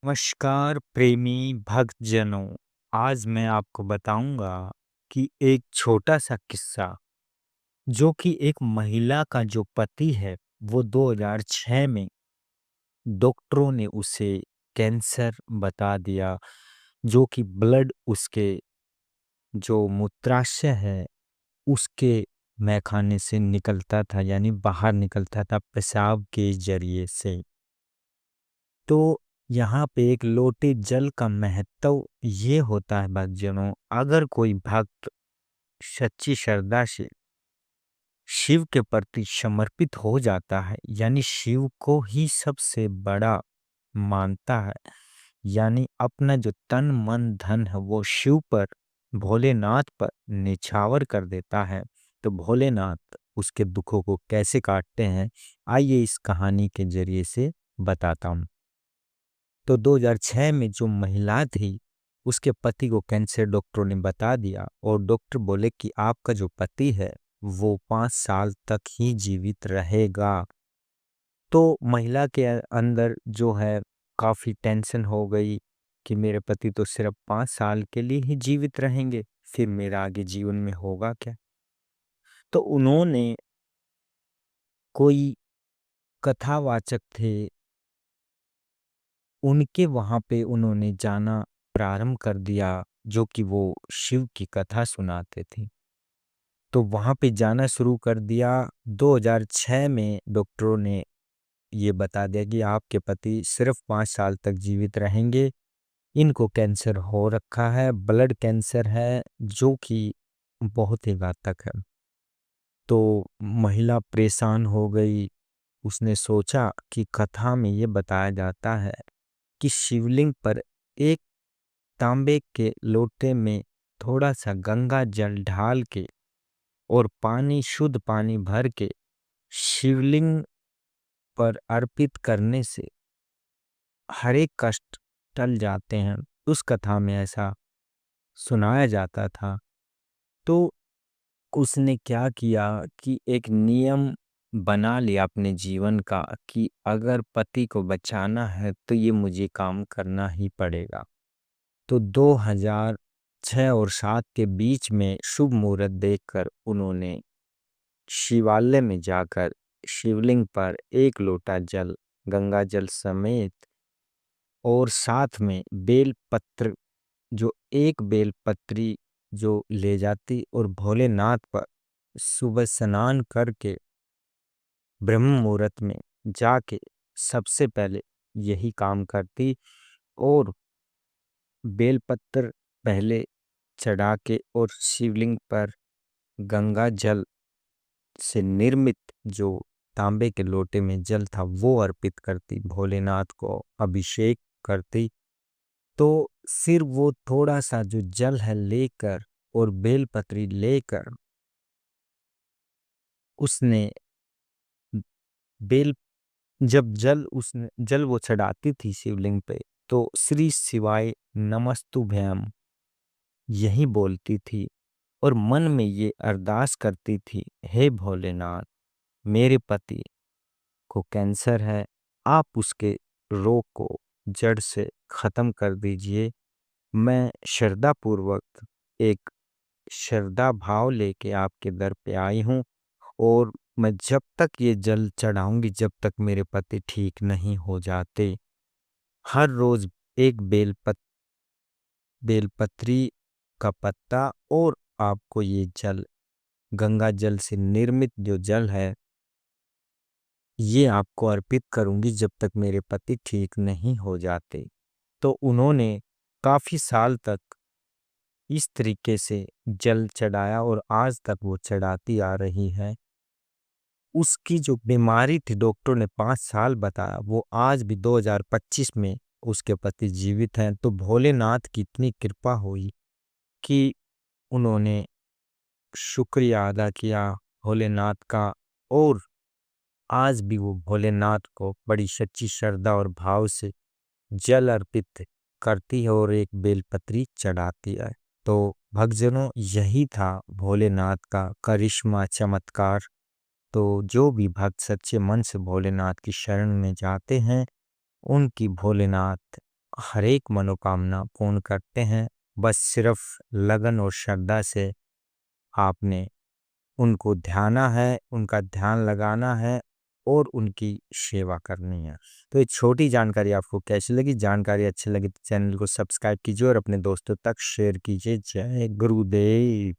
नमस्कार प्रेमी भक्तजनों। आज मैं आपको बताऊंगा कि एक छोटा सा किस्सा जो कि एक महिला का जो पति है वो 2006 में डॉक्टरों ने उसे कैंसर बता दिया, जो कि ब्लड उसके जो मूत्राशय है उसके मैखाने से निकलता था, यानी बाहर निकलता था पेशाब के जरिए से। तो यहाँ पे एक लोटे जल का महत्व ये होता है भक्तजनों, अगर कोई भक्त सच्ची श्रद्धा से शिव के प्रति समर्पित हो जाता है, यानी शिव को ही सबसे बड़ा मानता है, यानी अपना जो तन मन धन है वो शिव पर, भोलेनाथ पर निछावर कर देता है, तो भोलेनाथ उसके दुखों को कैसे काटते हैं, आइए इस कहानी के जरिए से बताता हूँ। तो 2006 में जो महिला थी, उसके पति को कैंसर डॉक्टरों ने बता दिया और डॉक्टर बोले कि आपका जो पति है वो 5 साल तक ही जीवित रहेगा। तो महिला के अंदर जो है काफी टेंशन हो गई कि मेरे पति तो सिर्फ 5 साल के लिए ही जीवित रहेंगे, फिर मेरा आगे जीवन में होगा क्या। तो उन्होंने कोई कथावाचक थे, उनके वहाँ पे उन्होंने जाना प्रारंभ कर दिया, जो कि वो शिव की कथा सुनाते थे। तो वहाँ पे जाना शुरू कर दिया। 2006 में डॉक्टरों ने ये बता दिया कि आपके पति सिर्फ 5 साल तक जीवित रहेंगे। इनको कैंसर हो रखा है, ब्लड कैंसर है, जो कि बहुत ही घातक है। तो महिला परेशान हो गई। उसने सोचा कि कथा में ये बताया जाता है कि शिवलिंग पर एक तांबे के लोटे में थोड़ा सा गंगा जल ढाल के और पानी, शुद्ध पानी भर के शिवलिंग पर अर्पित करने से हर एक कष्ट टल जाते हैं। उस कथा में ऐसा सुनाया जाता था। तो उसने क्या किया कि एक नियम बना लिया अपने जीवन का कि अगर पति को बचाना है तो ये मुझे काम करना ही पड़ेगा। तो 2006 और 7 के बीच में शुभ मुहूर्त देखकर उन्होंने शिवालय में जाकर शिवलिंग पर एक लोटा जल, गंगा जल समेत, और साथ में बेल पत्र, जो एक बेल पत्री जो ले जाती, और भोलेनाथ पर सुबह स्नान करके ब्रह्म मुहूर्त में जाके सबसे पहले यही काम करती और बेलपत्र पहले चढ़ा के और शिवलिंग पर गंगा जल से निर्मित जो तांबे के लोटे में जल था वो अर्पित करती, भोलेनाथ को अभिषेक करती। तो फिर वो थोड़ा सा जो जल है लेकर और बेलपत्री लेकर उसने बेल जब जल वो चढ़ाती थी शिवलिंग पे, तो श्री शिवाय नमस्तुभ्यम यही बोलती थी और मन में ये अरदास करती थी, हे भोलेनाथ, मेरे पति को कैंसर है, आप उसके रोग को जड़ से खत्म कर दीजिए। मैं श्रद्धा पूर्वक एक श्रद्धा भाव लेके आपके दर पे आई हूँ और मैं जब तक ये जल चढ़ाऊंगी जब तक मेरे पति ठीक नहीं हो जाते। हर रोज एक बेलपत्री का पत्ता और आपको ये जल, गंगा जल से निर्मित जो जल है, ये आपको अर्पित करूंगी जब तक मेरे पति ठीक नहीं हो जाते। तो उन्होंने काफी साल तक इस तरीके से जल चढ़ाया और आज तक वो चढ़ाती आ रही है। उसकी जो बीमारी थी, डॉक्टर ने 5 साल बताया, वो आज भी 2025 में उसके पति जीवित हैं। तो भोलेनाथ की इतनी कृपा हुई कि उन्होंने शुक्रिया अदा किया भोलेनाथ का, और आज भी वो भोलेनाथ को बड़ी सच्ची श्रद्धा और भाव से जल अर्पित करती है और एक बेलपत्री चढ़ाती है। तो भक्तजनों, यही था भोलेनाथ का करिश्मा चमत्कार। तो जो भी भक्त सच्चे मन से भोलेनाथ की शरण में जाते हैं, उनकी भोलेनाथ हर एक मनोकामना पूर्ण करते हैं। बस सिर्फ लगन और श्रद्धा से आपने उनको ध्याना है, उनका ध्यान लगाना है और उनकी सेवा करनी है। तो ये छोटी जानकारी आपको कैसी लगी? जानकारी अच्छी लगी तो चैनल को सब्सक्राइब कीजिए और अपने दोस्तों तक शेयर कीजिए। जय गुरुदेव।